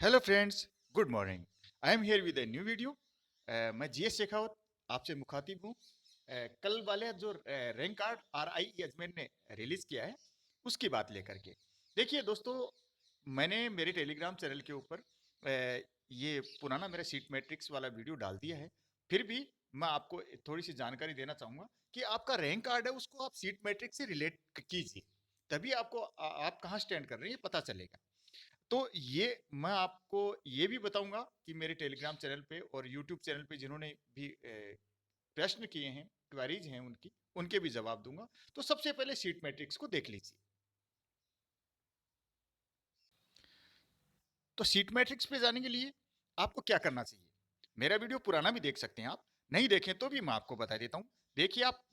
Hello friends, good morning. I am here with a new video. मैं GS Shekhawat आपसे मुखातिब हूँ। कल वाले जो रैंक कार्ड आरआई अजमेर ने रिलीज किया है उसकी बात लेकर के। देखिए दोस्तों, मैंने मेरे टेलीग्राम चैनल के ऊपर ये पुराना मेरा सीट मैट्रिक्स वाला वीडियो डाल दिया है। फिर भी मैं आपको थोड़ी सी जानकारी देना चाहूँगा कि आपका रैंक कार्ड है उसको आप सीट मैट्रिक्स से रिलेट कीजिए, तभी आपको आप कहाँ स्टैंड कर रहे हैं ये पता चलेगा। तो ये मैं आपको ये भी बताऊंगा कि मेरे टेलीग्राम चैनल पे और यूट्यूब चैनल पे जिन्होंने भी प्रश्न किए हैं, क्वेरीज हैं उनकी, उनके भी जवाब दूंगा। तो सबसे पहले सीट मैट्रिक्स को देख लीजिए। तो सीट मैट्रिक्स पे जाने के लिए आपको क्या करना चाहिए? मेरा वीडियो पुराना भी देख सकते हैं आप, नहीं देखें तो भी मैं आपको बता देता हूँ। देखिए, आप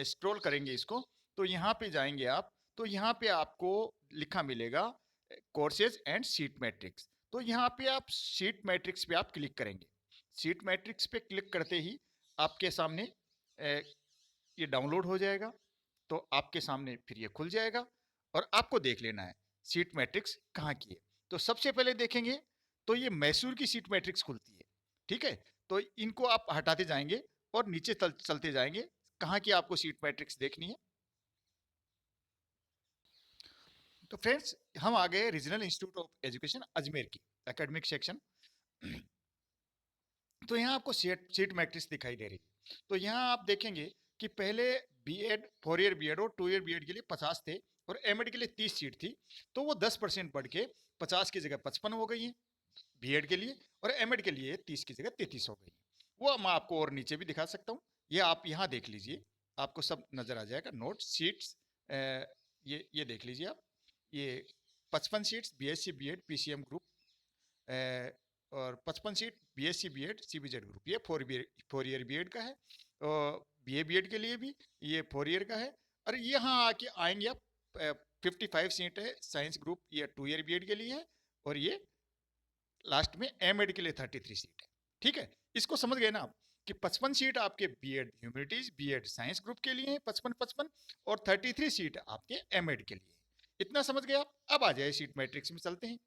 स्क्रॉल करेंगे इसको, तो यहाँ पे जाएंगे आप, तो यहाँ पे आपको लिखा मिलेगा कोर्सेज एंड सीट मैट्रिक्स। तो यहाँ पे आप सीट मैट्रिक्स पे आप क्लिक करेंगे। सीट मैट्रिक्स पे क्लिक करते ही आपके सामने ये डाउनलोड हो जाएगा। तो आपके सामने फिर ये खुल जाएगा और आपको देख लेना है सीट मैट्रिक्स कहाँ की है। तो सबसे पहले देखेंगे तो ये मैसूर की सीट मैट्रिक्स खुलती है। ठीक है, तो इनको आप हटाते जाएंगे और नीचे चलते जाएंगे, कहाँ की आपको सीट मैट्रिक्स देखनी है। तो फ्रेंड्स, हम आ गए regional institute of education Ajmer की एकेडमिक सेक्शन। तो यहाँ आपको सीट मैट्रिक्स दिखाई दे रही है। तो यहाँ आप देखेंगे कि पहले बीएड, 4 ईयर बीएड और 2 ईयर बीएड के लिए 50 थे और एमएड के लिए 30 सीट थी। तो वो 10% बढ़ के 50 की जगह 55 हो गई है बीएड के लिए, और एमएड के लिए 30 की जगह 33 हो गई है। वो मैं आपको और नीचे भी दिखा सकता हूँ, ये आप यहाँ देख लीजिए, आपको सब नजर आ जाएगा। नोट सीट्स, ये देख लीजिए आप, ये 55 seats BSc BEd PCM group, और 55 seat BSc BEd CBZ group, ये 4 ईयर बीएड का है। और बीए बीएड के लिए भी ये 4 ईयर का है। और यहाँ आके आएंगे आप, 55 सीट है साइंस ग्रुप, ये 2 ईयर बीएड के लिए है। और ये लास्ट में एमएड के लिए 33 सीट है। ठीक है, इसको समझ गए ना आप कि 55 सीट आपके BEd humanities BEd science group के लिए है, 55-55, और 33 सीट आपके एमएड के लिए है। इतना समझ गए आप? अब आ जाए सीट मैट्रिक्स में चलते हैं।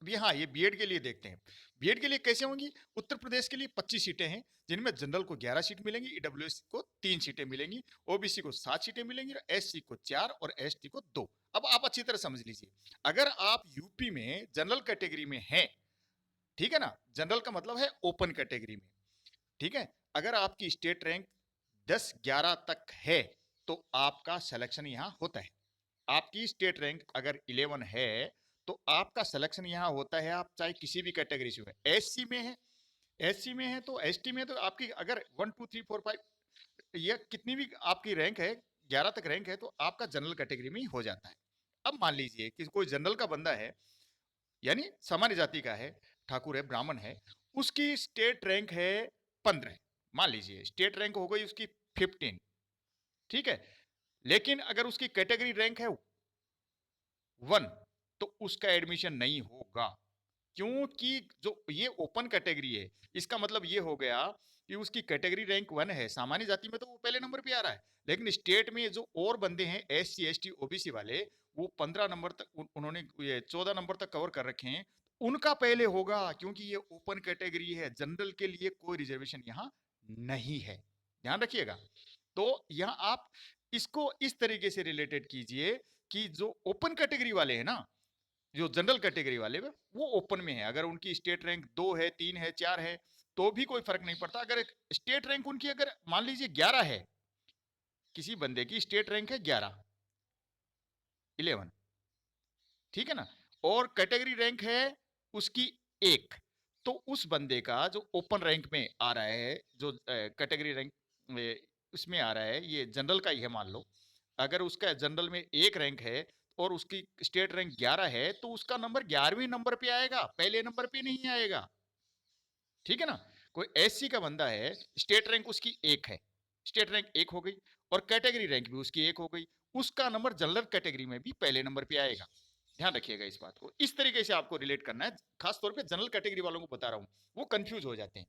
अभी हाँ, ये बीएड के लिए देखते हैं। बीएड के लिए कैसे होंगी? उत्तर प्रदेश के लिए 25 सीटें हैं, जिनमें जनरल को 11 सीट मिलेंगी, ईडब्ल्यूएस को 3 सीटें मिलेंगी, ओबीसी को 7 सीटें मिलेंगी, एससी को 4 और एसटी को 2। अब आप अच्छी तरह समझ लीजिए, अगर आप यूपी में जनरल कैटेगरी में हैं, ठीक है ना, जनरल का मतलब है ओपन कैटेगरी में, ठीक है, अगर आपकी स्टेट रैंक 10-11 तक है तो आपका सिलेक्शन यहां होता है। आपकी स्टेट रैंक अगर 11 है तो आपका सिलेक्शन यहां होता है, आप चाहे किसी भी कैटेगरी से हो। एससी में है, एससी में है तो एसटी में, तो आपकी अगर 1 2 3 4 5 ये कितनी भी आपकी रैंक है, 11 तक रैंक है, तो आपका जनरल कैटेगरी में ही हो जाता है। अब मान लीजिए कि कोई जनरल का बंदा है, यानी सामान्य जाति का है, ठाकुर है, ब्राह्मण है, उसकी स्टेट रैंक है 15, मान लीजिए स्टेट रैंक हो गई उसकी 15, ठीक है, लेकिन अगर उसकी कैटेगरी रैंक है 1, तो उसका एडमिशन नहीं होगा, क्योंकि जो ये ओपन कैटेगरी है, इसका मतलब ये हो गया कि उसकी कैटेगरी रैंक 1 है। सामान्य जाति में तो वो पहले नंबर पे आ रहा है, लेकिन स्टेट में जो और बंदे हैं S C S T OBC वाले, वो 15 नंबर तक उन्होंने ये 14 नंबर तक कवर कर रखे हैं, उनका पहले होगा, क्योंकि ये ओपन कैटेगरी है। जनरल के लिए कोई रिजर्वेशन यहाँ नहीं है, ध्यान रखिएगा। तो यहाँ आप इसको इस तरीके से रिलेटेड कीजिए कि जो ओपन कैटेगरी वाले हैं ना, जो जनरल कैटेगरी वाले में, वो ओपन में है, अगर उनकी स्टेट रैंक 2 है, 3 है, 4 है, तो भी कोई फर्क नहीं पड़ता। अगर स्टेट रैंक उनकी अगर मान लीजिए 11 है, किसी बंदे की स्टेट रैंक है 11, 11, ठीक है ना, और कैटेगरी रैंक है उसकी 1, तो उस बंदे का जो ओपन रैंक में आ रहा है, जो कैटेगरी रैंक उसमें आ रहा है, ये जनरल का ही है मान लो, अगर उसका जनरल में 1 रैंक है और उसकी स्टेट रैंक 11 है, तो उसका नंबर 11वें नंबर पे आएगा, पहले नंबर पे नहीं आएगा। ठीक है ना, कोई एससी का बंदा है, स्टेट रैंक उसकी 1 है, स्टेट रैंक 1 हो गई, और कैटेगरी रैंक भी उसकी 1 हो गई, उसका नंबर जनरल कैटेगरी में भी पहले नंबर पे आएगा। ध्यान रखिएगा इस बात को, इस तरीके से आपको रिलेट करना है, खास तौर पे जनरल कैटेगरी वालों को बता रहा हूं, वो कंफ्यूज हो जाते हैं।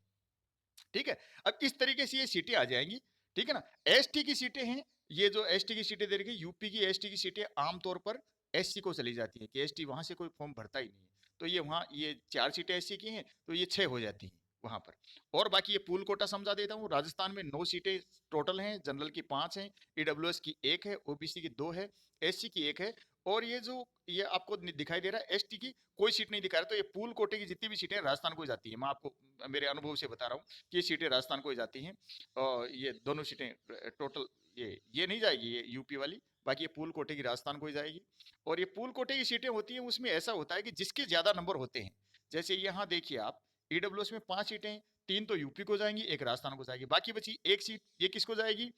ठीक है, अब इस तरीके से ये सीटें आ जाएंगी। ठीक है ना, एसटी की सीटें हैं, ये जो एसटी की सीटें दे रखी, यूपी की एसटी की सीटें आमतौर पर एससी को चली जाती है कि एसटी वहां से कोई फॉर्म भरता ही नहीं है, तो ये वहाँ ये 4 सीटें एससी की हैं, तो ये 6 हो जाती हैं वहाँ पर। और बाकी ये पूल कोटा समझा देता हूँ, राजस्थान में 9 सीटें टोटल हैं, जनरल की 5 हैं, ईडब्ल्यूएस की 1 है, ओबीसी की 2 है, एससी की 1 है, और ये जो ये आपको दिखाई दे रहा है एसटी की कोई सीट नहीं दिखा रहा। तो ये पूल कोटे की जितनी भी सीटें राजस्थान को ही जाती है, मैं आपको मेरे अनुभव से बता रहा हूँ कि ये सीटें राजस्थान को ही जाती हैं। और ये दोनों सीटें टोटल ये नहीं जाएगी ये यूपी वाली, बाकी ये पूल कोटे की राजस्थान को ही जाएगी। और ये पूल कोटे की सीटें होती हैं, उसमें ऐसा होता है कि जिसके ज्यादा नंबर होते हैं, जैसे यहाँ देखिए आप ईडब्ल्यूएस में 5 सीटें, 3 तो यूपी को जाएंगी, 1 राजस्थान को जाएगी, बाकी बची 1 सीट, ये किसको जाएगी?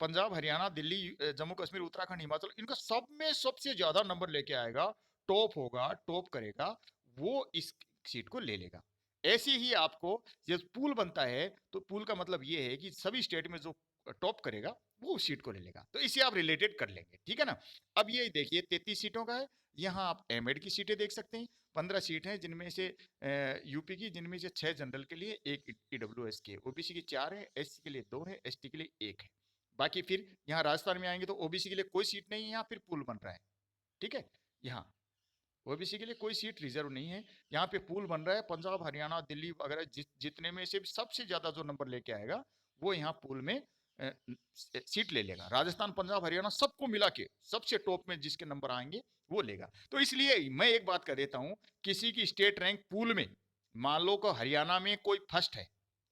पंजाब, हरियाणा, दिल्ली, जम्मू कश्मीर, उत्तराखंड, हिमाचल, इनका सब में सबसे ज्यादा नंबर लेके आएगा, टॉप होगा, टॉप करेगा, वो इस सीट को ले लेगा। ऐसे ही आपको जब पूल बनता है तो पूल का मतलब ये है कि सभी स्टेट में जो टॉप करेगा वो उस सीट को ले लेगा। तो इसे आप रिलेटेड कर लेंगे, ठीक है ना। अब ये देखिए 33 सीटों का है, यहाँ आप एमएड की सीटें देख सकते हैं, 15 सीट हैं, जिनमें से यूपी की, जिनमें से 6 जनरल के लिए, 1 ईडब्ल्यूएस के, ओबीसी की 4 है, एससी के लिए 2 है, एसटी के लिए 1 है। बाकी फिर यहाँ राजस्थान में आएंगे तो ओबीसी के लिए कोई सीट नहीं है, यहाँ फिर पूल बन रहा है, ठीक है। यहाँ ओबीसी के लिए कोई सीट रिजर्व नहीं है, यहाँ पे पूल बन रहा है, पंजाब, हरियाणा, दिल्ली वगैरह जितने में से सबसे ज्यादा जो नंबर लेके आएगा वो यहाँ पूल में सीट ले लेगा। राजस्थान, पंजाब, हरियाणा सबको मिला के सबसे टॉप में जिसके नंबर आएंगे वो लेगा। तो इसलिए मैं एक बात कर देता हूँ, किसी की स्टेट रैंक पूल में मान लो को हरियाणा में कोई फर्स्ट है,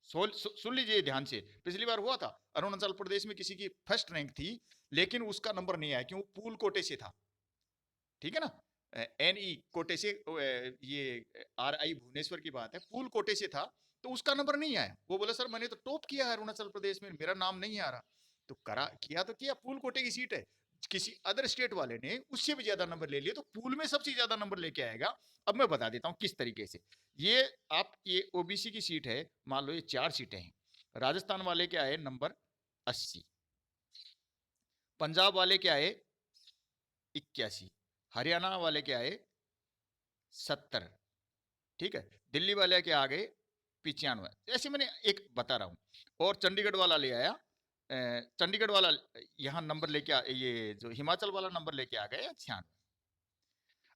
सुन लीजिए ध्यान से, पिछली बार हुआ था अरुणाचल प्रदेश में किसी की फर्स्ट रैंक थी, लेकिन उसका नंबर नहीं आया, क्यों? पूल कोटे से था, ठीक है ना। एनई कोटे से, ये आरआई भुवनेश्वर की बात है, पूल कोटे से था, तो उसका नंबर नहीं आया। वो बोला सर मैंने तो टॉप किया है अरुणाचल प्रदेश में, मेरा नाम नहीं आ रहा। तो करा किया तो किया, पूल कोटे की सीट है, किसी अदर स्टेट वाले ने उससे भी ज्यादा नंबर ले लिए, तो पूल में सबसे ज्यादा नंबर लेके आएगा। अब मैं बता देता हूँ किस तरीके से। ये आप ये ओबीसी की सीट है, मान लो ये 4 सीटें हैं, राजस्थान वाले के आए नंबर 80, पंजाब वाले के आए 81, हरियाणा वाले के आए 70, ठीक है, दिल्ली वाले के आ गए 95, ऐसे मैंने एक बता रहा हूं। और चंडीगढ़ वाला ले आया, चंडीगढ़ वाला यहाँ नंबर लेके ये जो हिमाचल वाला नंबर लेके आ गए 96।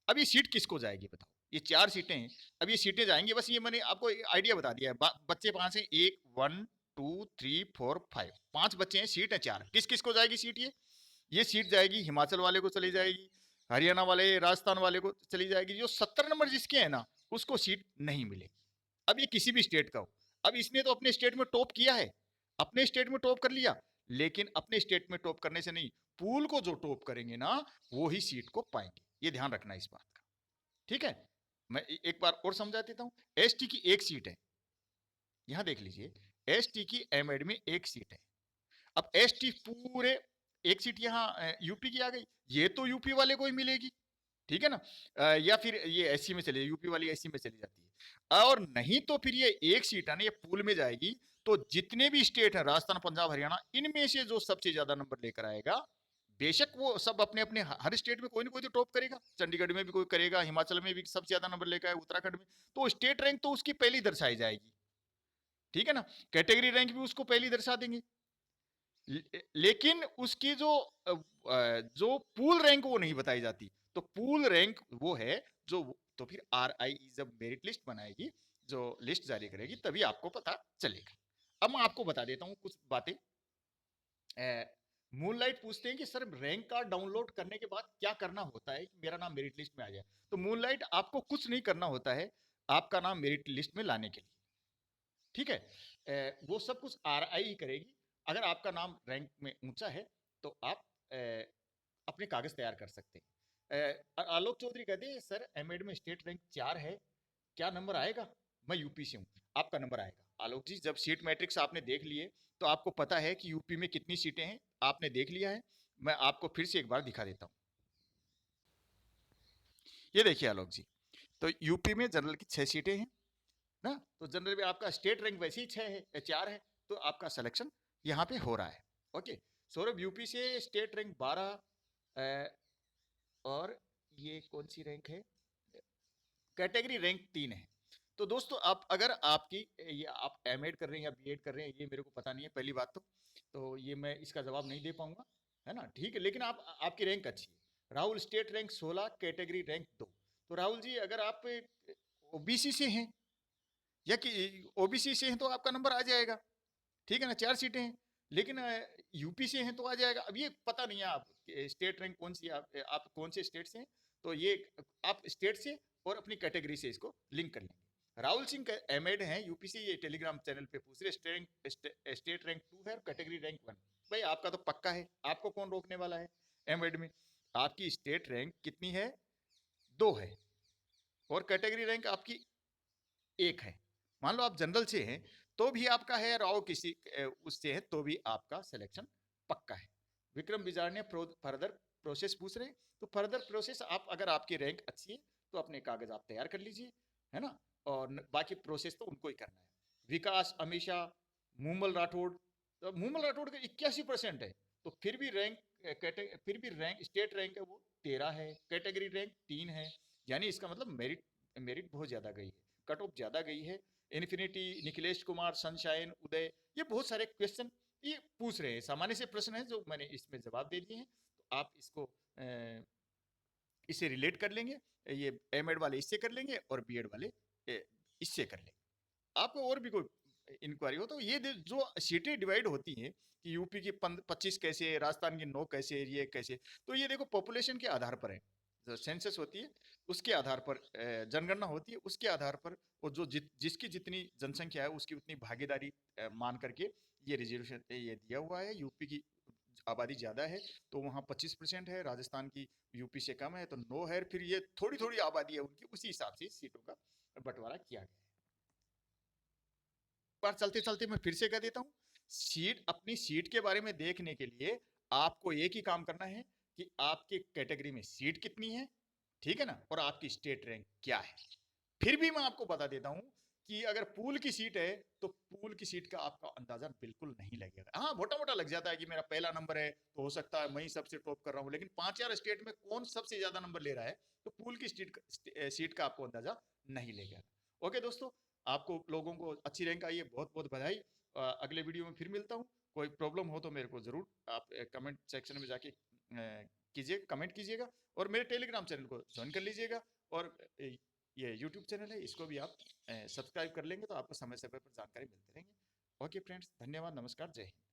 अब ये सीट किसको जाएगी बताओ? ये 4 सीटें हैं, अब ये सीटें जाएंगी, बस ये मैंने आपको आइडिया बता दिया है। बच्चे 5 हैं, 1 1 2 3 4 5, 5 बच्चे हैं, सीट है 4, किस किस को जाएगी सीट? ये सीट जाएगी हिमाचल वाले को चली जाएगी, हरियाणा वाले, राजस्थान वाले को चली जाएगी, जो 70 नंबर जिसके है ना उसको सीट नहीं मिलेगी। अब ये किसी भी स्टेट का हो, अब इसने तो अपने स्टेट में टॉप किया है, अपने स्टेट में टॉप कर लिया, लेकिन अपने स्टेट में टॉप करने से नहीं, पूल को जो टॉप करेंगे ना वो ही सीट को पाएंगे, ये ध्यान रखना इस बात का, ठीक है। मैं एक बार और समझा देता हूं। एसटी की 1 सीट है, यहां देख लीजिए, एसटी की एमएड में 1 सीट है। अब एसटी पूरे 1 सीट यहाँ यूपी की आ गई, ये तो यूपी वाले को ही मिलेगी, ठीक है ना। या फिर ये एससी में चले, यूपी वाली एससी में चली जाती है, और नहीं तो फिर ये 1 सीट है ना, ये पूल में जाएगी, तो जितने भी स्टेट है राजस्थान, पंजाब, हरियाणा, इनमें से जो सबसे ज्यादा नंबर लेकर आएगा, बेशक वो सब अपने अपने हर स्टेट में कोई ना कोई तो टॉप करेगा, चंडीगढ़ में भी कोई करेगा, हिमाचल में भी सबसे ज्यादा नंबर लेकर आए, उत्तराखंड में, तो स्टेट रैंक तो उसकी पहली दर्शाई जाएगी, ठीक है ना। कैटेगरी रैंक भी उसको पहली दर्शा देंगे, लेकिन उसकी जो पूल रैंक वो नहीं बताई जाती। तो पूल रैंक वो है जो, तो फिर आरआई जब मेरिट लिस्ट बनाएगी, जो लिस्ट जारी करेगी, तभी आपको पता चलेगा। अब मैं आपको बता देता हूं कुछ बातें। मूनलाइट पूछते हैं कि सर रैंक कार्ड डाउनलोड करने के बाद क्या करना होता है कि मेरा नाम मेरिट लिस्ट में आ जाए? तो मूनलाइट आपको कुछ नहीं करना होता है आपका नाम मेरिट लिस्ट में लाने के लिए, ठीक है। वो सब कुछ आरआई ही करेगी। अगर आपका नाम रैंक में ऊंचा है तो आप अपने कागज तैयार कर सकते हैं। आलोक चौधरी कहते हैं सर एमएड में स्टेट रैंक 4 है, क्या नंबर आएगा? मैं यूपी से हूँ, आपका नंबर आएगा। आलोक जी जब सीट मैट्रिक्स आपने देख लिए तो आपको पता है कि यूपी में कितनी सीटें हैं, आपने देख लिया है। मैं आपको फिर से एक बार दिखा देता हूँ। ये देखिए आलोक जी, तो यूपी में जनरल की 6 सीटें हैं ना, तो जनरल में आपका स्टेट रैंक वैसे ही 6 है या 4 है, तो आपका सिलेक्शन यहाँ पे हो रहा है। ओके, सौरभ यूपी से स्टेट रैंक 12, और ये कौन सी रैंक है? कैटेगरी रैंक 3 है। तो दोस्तों आप अगर आपकी ये आप एमएड कर रहे हैं या बीएड कर रहे हैं, ये मेरे को पता नहीं है पहली बात तो ये मैं इसका जवाब नहीं दे पाऊंगा, है ना, ठीक है, लेकिन आप आपकी रैंक अच्छी है। Rahul state rank 16, category rank 2। तो राहुल जी अगर आप ओबीसी से हैं या कि ओबीसी से हैं तो आपका नंबर आ जाएगा, ठीक है ना, 4 सीटें हैं। लेकिन यूपी से हैं तो आ जाएगा। अब ये पता नहीं है आप स्टेट रैंक कौन सी आप कौन से स्टेट से हैं, तो ये आप स्टेट से और अपनी कैटेगरी से इसको लिंक कर लेंगे। राहुल सिंह एमएड हैं यूपी से, ये टेलीग्राम चैनल पे पूछ रहे स्टेट रैंक 2 है और कैटेगरी रैंक 1। भाई आपका तो पक्का है, आपको कौन रोकने वाला है एमएड में। आपकी स्टेट रैंक कितनी है, 2 है, और कैटेगरी रैंक आपकी 1 है। मान लो आप जनरल से हैं तो भी आपका है, राव किसी उससे है तो भी आपका सिलेक्शन पक्का है। विक्रम बिजार ने फर्दर प्रोसेस पूछ रहे हैं, तो फर्दर प्रोसेस आप अगर आपकी रैंक अच्छी है तो अपने कागज आप तैयार कर लीजिए, है ना, और बाकी प्रोसेस तो उनको ही करना है। विकास अमीशा मूमल राठौड़, तो मूमल राठौड़ का 81% है, तो फिर भी रैंक स्टेट रैंक है वो 13 है, कैटेगरी रैंक 3 है, यानी इसका मतलब मेरिट मेरिट बहुत ज्यादा गई है, कट ऑफ ज्यादा गई है। इन्फिनिटी, निखिलेश कुमार, सनशाइन, उदय, ये बहुत सारे क्वेश्चन ये पूछ रहे हैं, सामान्य से प्रश्न है जो मैंने इसमें जवाब दे दिए हैं। तो आप इसको इससे रिलेट कर लेंगे, ये एमएड वाले इससे कर लेंगे और बीएड वाले इससे कर लेंगे। आपको और भी कोई इंक्वायरी हो तो ये जो सीटें डिवाइड होती हैं कि यूपी की 25 कैसे, राजस्थान की 9 कैसे, ये कैसे, तो ये देखो पॉपुलेशन के आधार पर है। जो सेंसस होती है उसके आधार पर, जनगणना होती है उसके आधार पर, और जो जिसकी जितनी जनसंख्या है उसकी उतनी भागीदारी मान करके ये रिजर्वेशन ये दिया हुआ है। यूपी की आबादी ज्यादा है तो वहाँ 25% है, राजस्थान की यूपी से कम है तो 9 है, फिर ये थोड़ी थोड़ी आबादी है उनकी, उसी हिसाब से सीटों का बंटवारा किया गया है। बार चलते चलते मैं फिर से कह देता हूँ, सीट, अपनी सीट के बारे में देखने के लिए आपको एक ही काम करना है कि आपके कैटेगरी में सीट कितनी है, ठीक है ना, और आपकी स्टेट रैंक क्या है। फिर भी मैं आपको बता देता हूं कि अगर पूल की सीट है तो पूल की सीट का आपका अंदाजा बिल्कुल नहीं लगेगा। हाँ, मोटा मोटा लग जाता है कि मेरा पहला नंबर है तो हो सकता है मैं ही सबसे टॉप कर रहा हूं, लेकिन 5 स्टेट में कौन सबसे ज्यादा नंबर ले रहा है, तो पूल की सीट का आपको अंदाजा नहीं लेगा। ओके दोस्तों, आपको लोगों को अच्छी रैंक आई है, बहुत बहुत बधाई। अगले वीडियो में फिर मिलता हूँ। कोई प्रॉब्लम हो तो मेरे को जरूर आप कमेंट सेक्शन में जाके कीजिए, कमेंट कीजिएगा, और मेरे टेलीग्राम चैनल को ज्वाइन कर लीजिएगा, और ये यूट्यूब चैनल है इसको भी आप सब्सक्राइब कर लेंगे तो आपको समय समय पर जानकारी मिलती रहेंगे। ओके फ्रेंड्स, धन्यवाद, नमस्कार, जय हिंद।